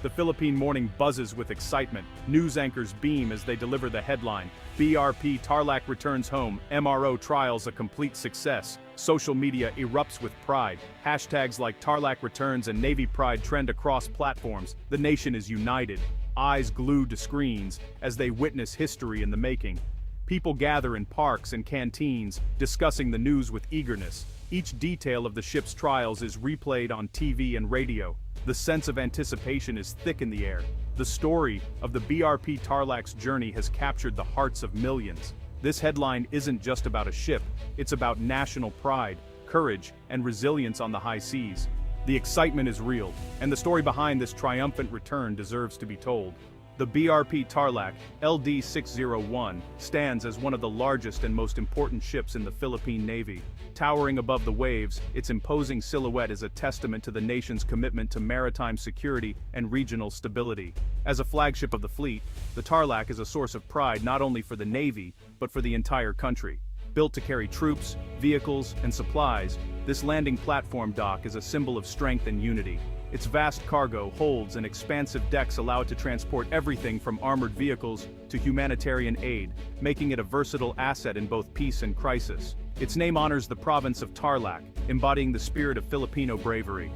The Philippine morning buzzes with excitement. News anchors beam as they deliver the headline. BRP Tarlac returns home, MRO trials a complete success. Social media erupts with pride. Hashtags like Tarlac returns and Navy pride trend across platforms. The nation is united, eyes glued to screens as they witness history in the making. People gather in parks and canteens, discussing the news with eagerness. Each detail of the ship's trials is replayed on TV and radio. The sense of anticipation is thick in the air. The story of the BRP Tarlac's journey has captured the hearts of millions. This headline isn't just about a ship, it's about national pride, courage, and resilience on the high seas. The excitement is real, and the story behind this triumphant return deserves to be told. The BRP Tarlac, LD-601, stands as one of the largest and most important ships in the Philippine Navy. Towering above the waves, its imposing silhouette is a testament to the nation's commitment to maritime security and regional stability. As a flagship of the fleet, the Tarlac is a source of pride not only for the Navy, but for the entire country. Built to carry troops, vehicles, and supplies, this landing platform dock is a symbol of strength and unity. Its vast cargo holds and expansive decks allow it to transport everything from armored vehicles to humanitarian aid, making it a versatile asset in both peace and crisis. Its name honors the province of Tarlac, embodying the spirit of Filipino bravery.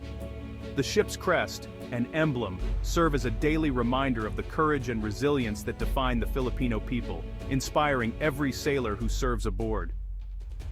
The ship's crest and emblem serve as a daily reminder of the courage and resilience that define the Filipino people, inspiring every sailor who serves aboard.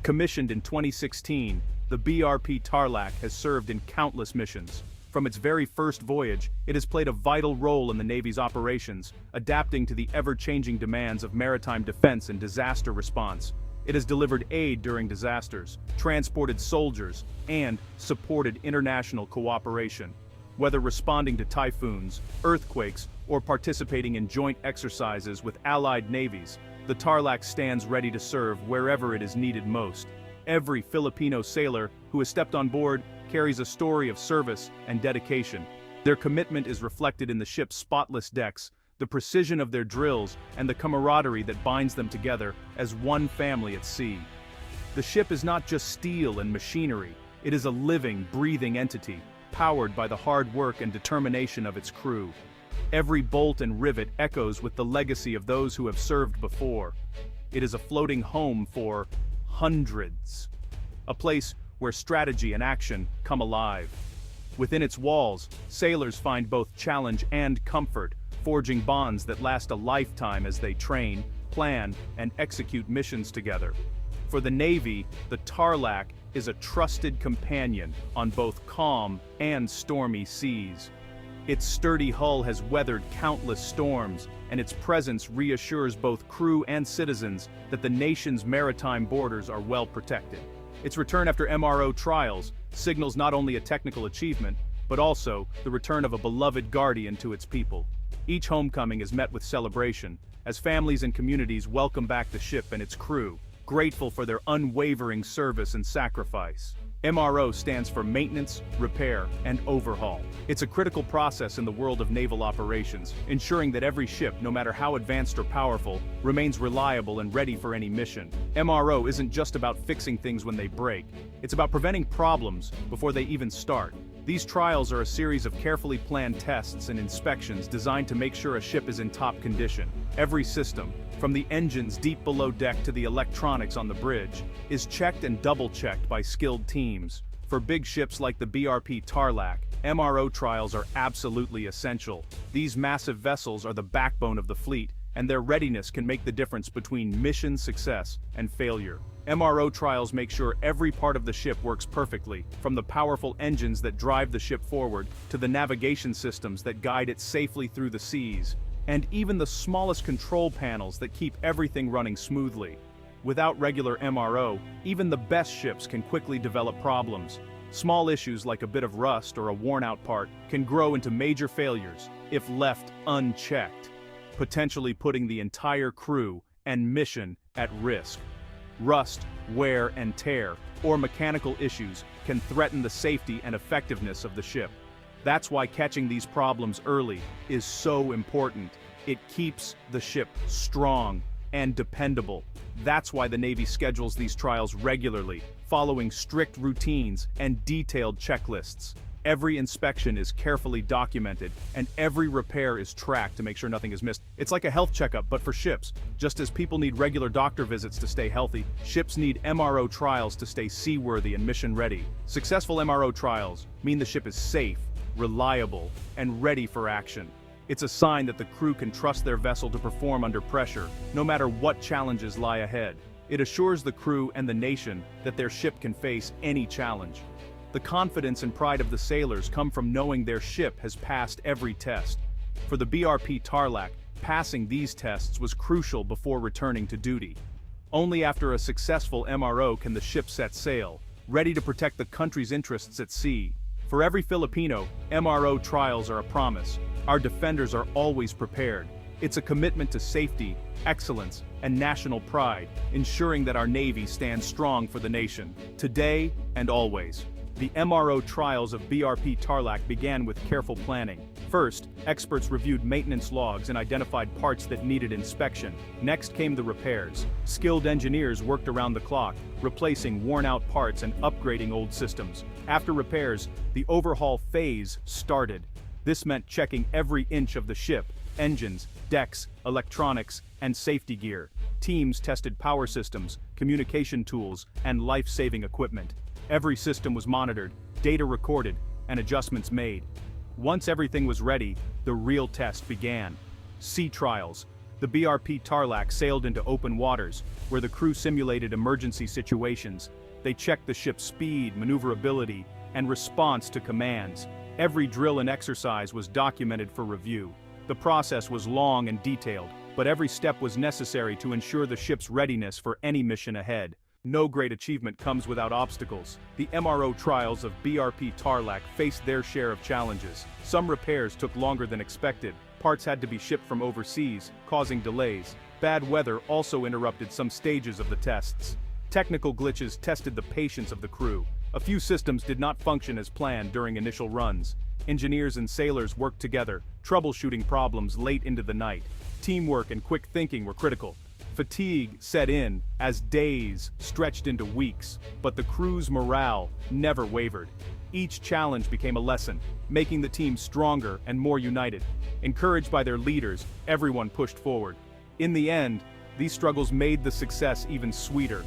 Commissioned in 2016, the BRP Tarlac has served in countless missions. From its very first voyage, it has played a vital role in the Navy's operations, adapting to the ever-changing demands of maritime defense and disaster response. It has delivered aid during disasters, transported soldiers, and supported international cooperation. Whether responding to typhoons, earthquakes, or participating in joint exercises with allied navies, the Tarlac stands ready to serve wherever it is needed most. Every Filipino sailor who has stepped on board carries a story of service and dedication. Their commitment is reflected in the ship's spotless decks, the precision of their drills, and the camaraderie that binds them together as one family at sea. The ship is not just steel and machinery, it is a living, breathing entity, powered by the hard work and determination of its crew. Every bolt and rivet echoes with the legacy of those who have served before. It is a floating home for hundreds. A place where strategy and action come alive. Within its walls, sailors find both challenge and comfort, forging bonds that last a lifetime as they train, plan, and execute missions together. For the Navy, the Tarlac is a trusted companion on both calm and stormy seas. Its sturdy hull has weathered countless storms, and its presence reassures both crew and citizens that the nation's maritime borders are well protected. Its return after MRO trials signals not only a technical achievement, but also the return of a beloved guardian to its people. Each homecoming is met with celebration, as families and communities welcome back the ship and its crew, grateful for their unwavering service and sacrifice. MRO stands for Maintenance, Repair, and Overhaul. It's a critical process in the world of naval operations, ensuring that every ship, no matter how advanced or powerful, remains reliable and ready for any mission. MRO isn't just about fixing things when they break, it's about preventing problems before they even start. These trials are a series of carefully planned tests and inspections designed to make sure a ship is in top condition. Every system, from the engines deep below deck to the electronics on the bridge, is checked and double-checked by skilled teams. For big ships like the BRP Tarlac, MRO trials are absolutely essential. These massive vessels are the backbone of the fleet, and their readiness can make the difference between mission success and failure. MRO trials make sure every part of the ship works perfectly, from the powerful engines that drive the ship forward to the navigation systems that guide it safely through the seas, and even the smallest control panels that keep everything running smoothly. Without regular MRO, even the best ships can quickly develop problems. Small issues like a bit of rust or a worn-out part can grow into major failures if left unchecked, potentially putting the entire crew and mission at risk. Rust, wear and tear, or mechanical issues can threaten the safety and effectiveness of the ship. That's why catching these problems early is so important. It keeps the ship strong and dependable. That's why the Navy schedules these trials regularly, following strict routines and detailed checklists. Every inspection is carefully documented, and every repair is tracked to make sure nothing is missed. It's like a health checkup, but for ships. Just as people need regular doctor visits to stay healthy, ships need MRO trials to stay seaworthy and mission-ready. Successful MRO trials mean the ship is safe, reliable, and ready for action. It's a sign that the crew can trust their vessel to perform under pressure, no matter what challenges lie ahead. It assures the crew and the nation that their ship can face any challenge. The confidence and pride of the sailors come from knowing their ship has passed every test. For the BRP Tarlac, passing these tests was crucial before returning to duty. Only after a successful MRO can the ship set sail, ready to protect the country's interests at sea. For every Filipino, MRO trials are a promise. Our defenders are always prepared. It's a commitment to safety, excellence, and national pride, ensuring that our Navy stands strong for the nation, today and always. The MRO trials of BRP Tarlac began with careful planning. First, experts reviewed maintenance logs and identified parts that needed inspection. Next came the repairs. Skilled engineers worked around the clock, replacing worn-out parts and upgrading old systems. After repairs, the overhaul phase started. This meant checking every inch of the ship: engines, decks, electronics, and safety gear. Teams tested power systems, communication tools, and life-saving equipment. Every system was monitored, data recorded, and adjustments made. Once everything was ready, the real test began. Sea trials. The BRP Tarlac sailed into open waters, where the crew simulated emergency situations. They checked the ship's speed, maneuverability, and response to commands. Every drill and exercise was documented for review. The process was long and detailed, but every step was necessary to ensure the ship's readiness for any mission ahead. No great achievement comes without obstacles. The MRO trials of BRP Tarlac faced their share of challenges. Some repairs took longer than expected. Parts had to be shipped from overseas, causing delays. Bad weather also interrupted some stages of the tests. Technical glitches tested the patience of the crew. A few systems did not function as planned during initial runs. Engineers and sailors worked together, troubleshooting problems late into the night. Teamwork and quick thinking were critical. Fatigue set in as days stretched into weeks, but the crew's morale never wavered. Each challenge became a lesson, making the team stronger and more united. Encouraged by their leaders, everyone pushed forward. In the end, these struggles made the success even sweeter.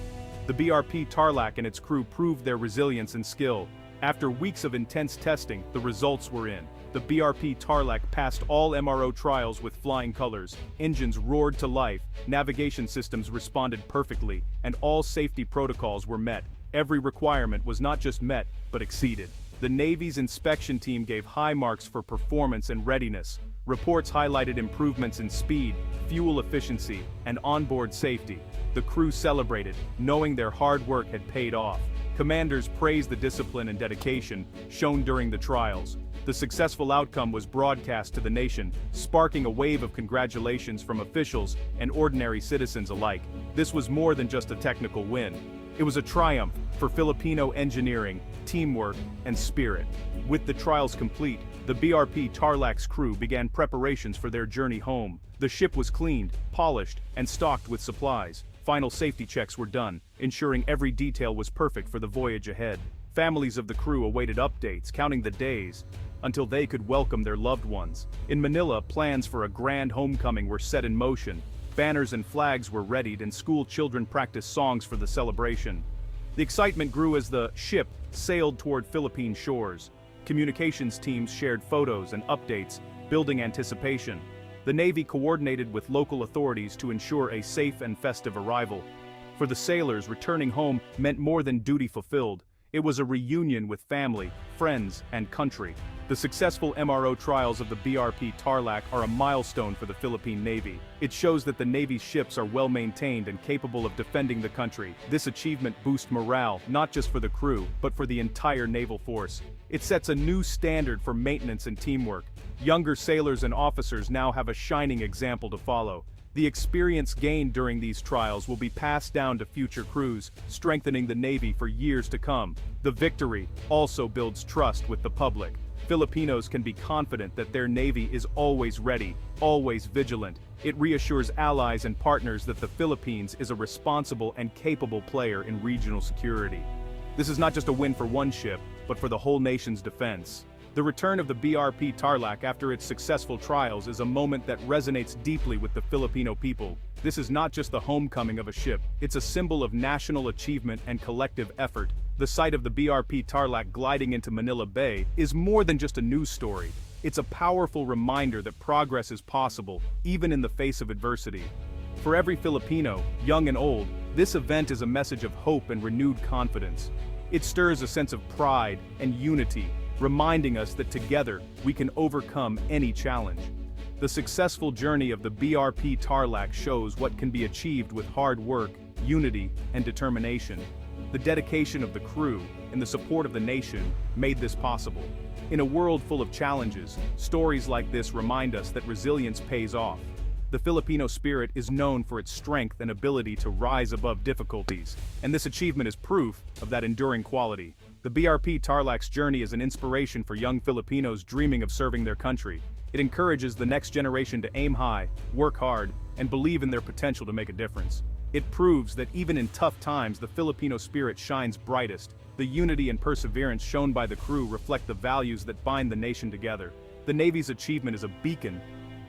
The BRP Tarlac and its crew proved their resilience and skill. After weeks of intense testing, the results were in. The BRP Tarlac passed all MRO trials with flying colors. Engines roared to life, navigation systems responded perfectly, and all safety protocols were met. Every requirement was not just met, but exceeded. The Navy's inspection team gave high marks for performance and readiness. Reports highlighted improvements in speed, fuel efficiency, and onboard safety. The crew celebrated, knowing their hard work had paid off. Commanders praised the discipline and dedication shown during the trials. The successful outcome was broadcast to the nation, sparking a wave of congratulations from officials and ordinary citizens alike. This was more than just a technical win. It was a triumph for Filipino engineering, teamwork, and spirit. With the trials complete, the BRP Tarlac's crew began preparations for their journey home. The ship was cleaned, polished, and stocked with supplies. Final safety checks were done, ensuring every detail was perfect for the voyage ahead. Families of the crew awaited updates, counting the days until they could welcome their loved ones. In Manila, plans for a grand homecoming were set in motion. Banners and flags were readied, and school children practiced songs for the celebration. The excitement grew as the ship sailed toward Philippine shores. Communications teams shared photos and updates, building anticipation. The Navy coordinated with local authorities to ensure a safe and festive arrival. For the sailors, returning home meant more than duty fulfilled. It was a reunion with family, friends, and country. The successful MRO trials of the BRP Tarlac are a milestone for the Philippine Navy. It shows that the Navy's ships are well maintained and capable of defending the country. This achievement boosts morale, not just for the crew, but for the entire naval force. It sets a new standard for maintenance and teamwork. Younger sailors and officers now have a shining example to follow. The experience gained during these trials will be passed down to future crews, strengthening the Navy for years to come. The victory also builds trust with the public. Filipinos can be confident that their Navy is always ready, always vigilant. It reassures allies and partners that the Philippines is a responsible and capable player in regional security. This is not just a win for one ship, but for the whole nation's defense. The return of the BRP Tarlac after its successful trials is a moment that resonates deeply with the Filipino people. This is not just the homecoming of a ship, it's a symbol of national achievement and collective effort. The sight of the BRP Tarlac gliding into Manila Bay is more than just a news story. It's a powerful reminder that progress is possible, even in the face of adversity. For every Filipino, young and old, this event is a message of hope and renewed confidence. It stirs a sense of pride and unity, reminding us that together we can overcome any challenge. The successful journey of the BRP Tarlac shows what can be achieved with hard work, unity, and determination. The dedication of the crew and the support of the nation made this possible. In a world full of challenges, stories like this remind us that resilience pays off. The Filipino spirit is known for its strength and ability to rise above difficulties, and this achievement is proof of that enduring quality. The BRP Tarlac's journey is an inspiration for young Filipinos dreaming of serving their country. It encourages the next generation to aim high, work hard, and believe in their potential to make a difference. It proves that even in tough times, the Filipino spirit shines brightest. The unity and perseverance shown by the crew reflect the values that bind the nation together. The Navy's achievement is a beacon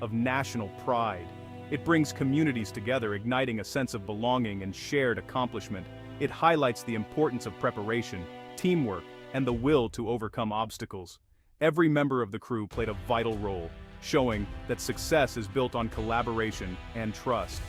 of national pride. It brings communities together, igniting a sense of belonging and shared accomplishment. It highlights the importance of preparation, teamwork, and the will to overcome obstacles. Every member of the crew played a vital role, showing that success is built on collaboration and trust.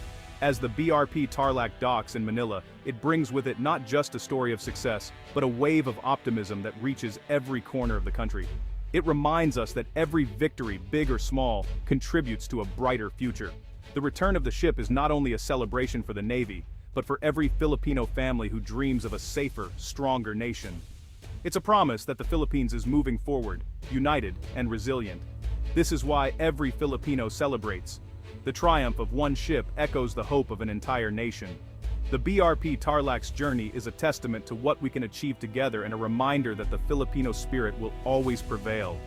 As the BRP Tarlac docks in Manila, it brings with it not just a story of success, but a wave of optimism that reaches every corner of the country. It reminds us that every victory, big or small, contributes to a brighter future. The return of the ship is not only a celebration for the Navy, but for every Filipino family who dreams of a safer, stronger nation. It's a promise that the Philippines is moving forward, united and resilient. This is why every Filipino celebrates. The triumph of one ship echoes the hope of an entire nation. The BRP Tarlac's journey is a testament to what we can achieve together and a reminder that the Filipino spirit will always prevail.